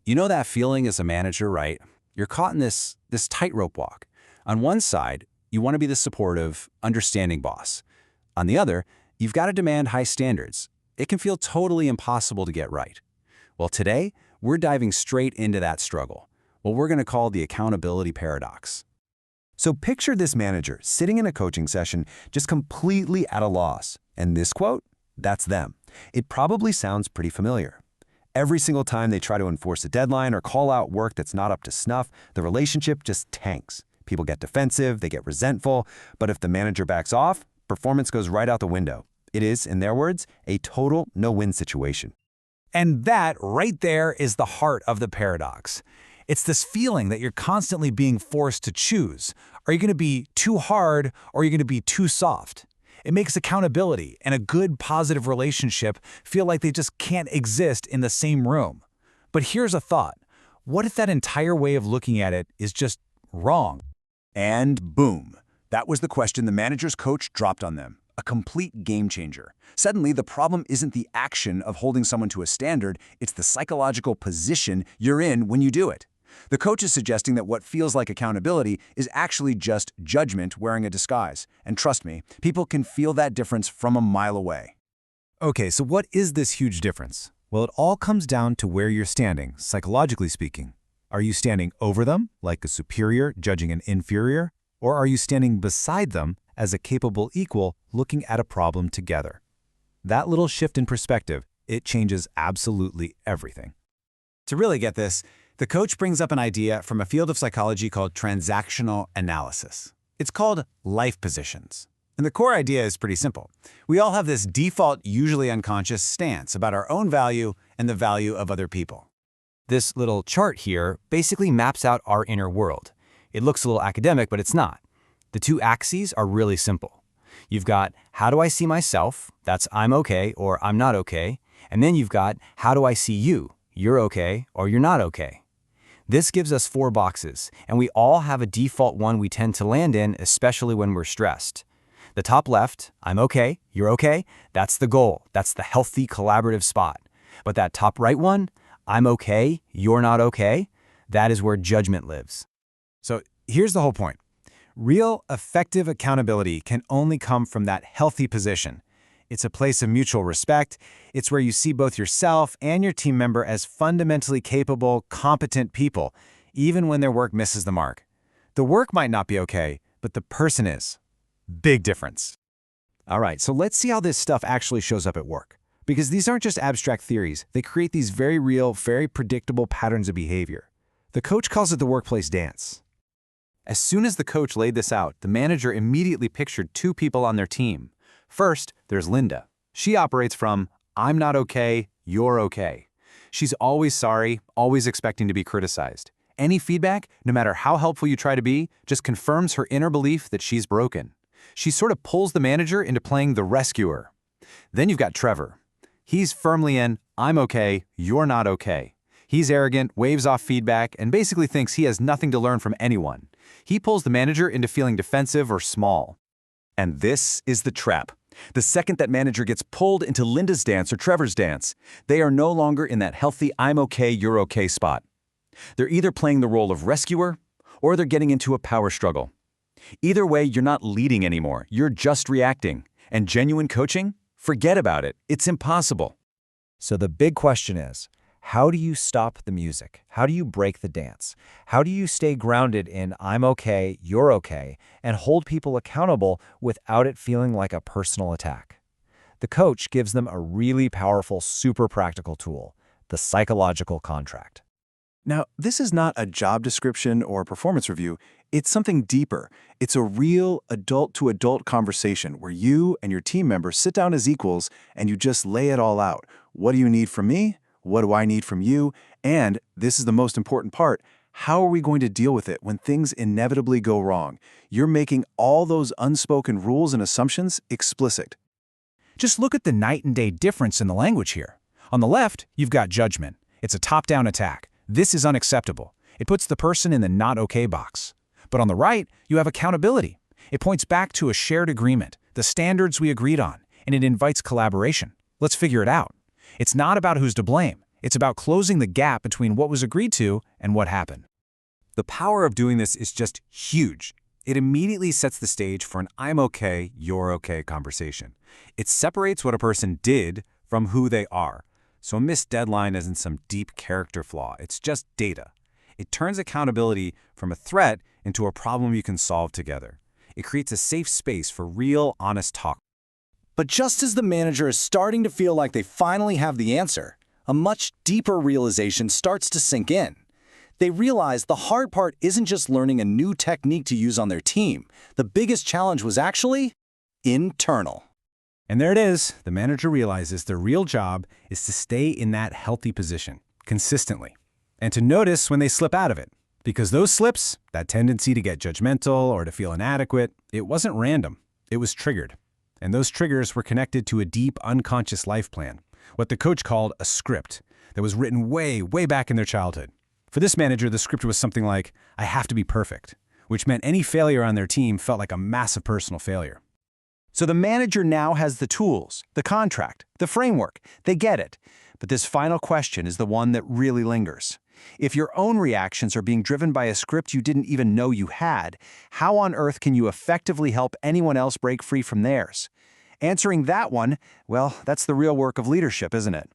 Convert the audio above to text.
You know that feeling as a manager, right? You're caught in this tightrope walk. On one side, you want to be the supportive, understanding boss. On the other, you've got to demand high standards. It can feel totally impossible to get right. Well, today, we're diving straight into that struggle, what we're going to call the accountability paradox. So picture this manager sitting in a coaching session just completely at a loss. And this quote, that's them. It probably sounds pretty familiar. Every single time they try to enforce a deadline or call out work that's not up to snuff, the relationship just tanks. People get defensive, they get resentful, but if the manager backs off, performance goes right out the window. It is, in their words, a total no-win situation. And that right there is the heart of the paradox. It's this feeling that you're constantly being forced to choose. Are you going to be too hard or are you going to be too soft? It makes accountability and a good, positive relationship feel like they just can't exist in the same room. But here's a thought. What if that entire way of looking at it is just wrong? And boom, that was the question the manager's coach dropped on them. A complete game changer. Suddenly, the problem isn't the action of holding someone to a standard, it's the psychological position you're in when you do it. The coach is suggesting that what feels like accountability is actually just judgment wearing a disguise. And trust me, people can feel that difference from a mile away. Okay, so what is this huge difference? Well, it all comes down to where you're standing, psychologically speaking. Are you standing over them, like a superior judging an inferior? Or are you standing beside them as a capable equal looking at a problem together? That little shift in perspective, it changes absolutely everything. To really get this, the coach brings up an idea from a field of psychology called transactional analysis. It's called life positions. And the core idea is pretty simple. We all have this default, usually unconscious stance about our own value and the value of other people. This little chart here basically maps out our inner world. It looks a little academic, but it's not. The two axes are really simple. You've got, how do I see myself? That's I'm okay or I'm not okay. And then you've got, how do I see you? You're okay or you're not okay. This gives us 4 boxes, and we all have a default one we tend to land in, especially when we're stressed. The top left, I'm okay, you're okay, that's the goal. That's the healthy collaborative spot. But that top right one, I'm okay, you're not okay, that is where judgment lives. So here's the whole point. Real, effective accountability can only come from that healthy position. It's a place of mutual respect. It's where you see both yourself and your team member as fundamentally capable, competent people, even when their work misses the mark. The work might not be okay, but the person is. Big difference. All right, so let's see how this stuff actually shows up at work. Because these aren't just abstract theories. They create these very real, very predictable patterns of behavior. The coach calls it the workplace dance. As soon as the coach laid this out, the manager immediately pictured 2 people on their team. First, there's Linda. She operates from, I'm not okay, you're okay. She's always sorry, always expecting to be criticized. Any feedback, no matter how helpful you try to be, just confirms her inner belief that she's broken. She sort of pulls the manager into playing the rescuer. Then you've got Trevor. He's firmly in, I'm okay, you're not okay. He's arrogant, waves off feedback, and basically thinks he has nothing to learn from anyone. He pulls the manager into feeling defensive or small. And this is the trap. The second that manager gets pulled into Linda's dance or Trevor's dance, they are no longer in that healthy I'm okay, you're okay spot. They're either playing the role of rescuer or they're getting into a power struggle. Either way, you're not leading anymore. You're just reacting. And genuine coaching? Forget about it. It's impossible. So the big question is, how do you stop the music? How do you break the dance? How do you stay grounded in I'm okay, you're okay, and hold people accountable without it feeling like a personal attack? The coach gives them a really powerful, super practical tool, the psychological contract. Now, this is not a job description or a performance review. It's something deeper. It's a real adult-to-adult conversation where you and your team members sit down as equals and you just lay it all out. What do you need from me? What do I need from you? And this is the most important part. How are we going to deal with it when things inevitably go wrong? You're making all those unspoken rules and assumptions explicit. Just look at the night and day difference in the language here. On the left, you've got judgment. It's a top-down attack. This is unacceptable. It puts the person in the not okay box. But on the right, you have accountability. It points back to a shared agreement, the standards we agreed on, and it invites collaboration. Let's figure it out. It's not about who's to blame. It's about closing the gap between what was agreed to and what happened. The power of doing this is just huge. It immediately sets the stage for an I'm okay, you're okay conversation. It separates what a person did from who they are. So a missed deadline isn't some deep character flaw, it's just data. It turns accountability from a threat into a problem you can solve together. It creates a safe space for real, honest talk. But just as the manager is starting to feel like they finally have the answer, a much deeper realization starts to sink in. They realize the hard part isn't just learning a new technique to use on their team. The biggest challenge was actually internal. And there it is. The manager realizes their real job is to stay in that healthy position consistently and to notice when they slip out of it. Because those slips, that tendency to get judgmental or to feel inadequate, it wasn't random. It was triggered. And those triggers were connected to a deep unconscious life plan, what the coach called a script that was written way, way back in their childhood. For this manager, the script was something like, I have to be perfect, which meant any failure on their team felt like a massive personal failure. So the manager now has the tools, the contract, the framework. They get it. But this final question is the one that really lingers. If your own reactions are being driven by a script you didn't even know you had, how on earth can you effectively help anyone else break free from theirs? Answering that one, well, that's the real work of leadership, isn't it?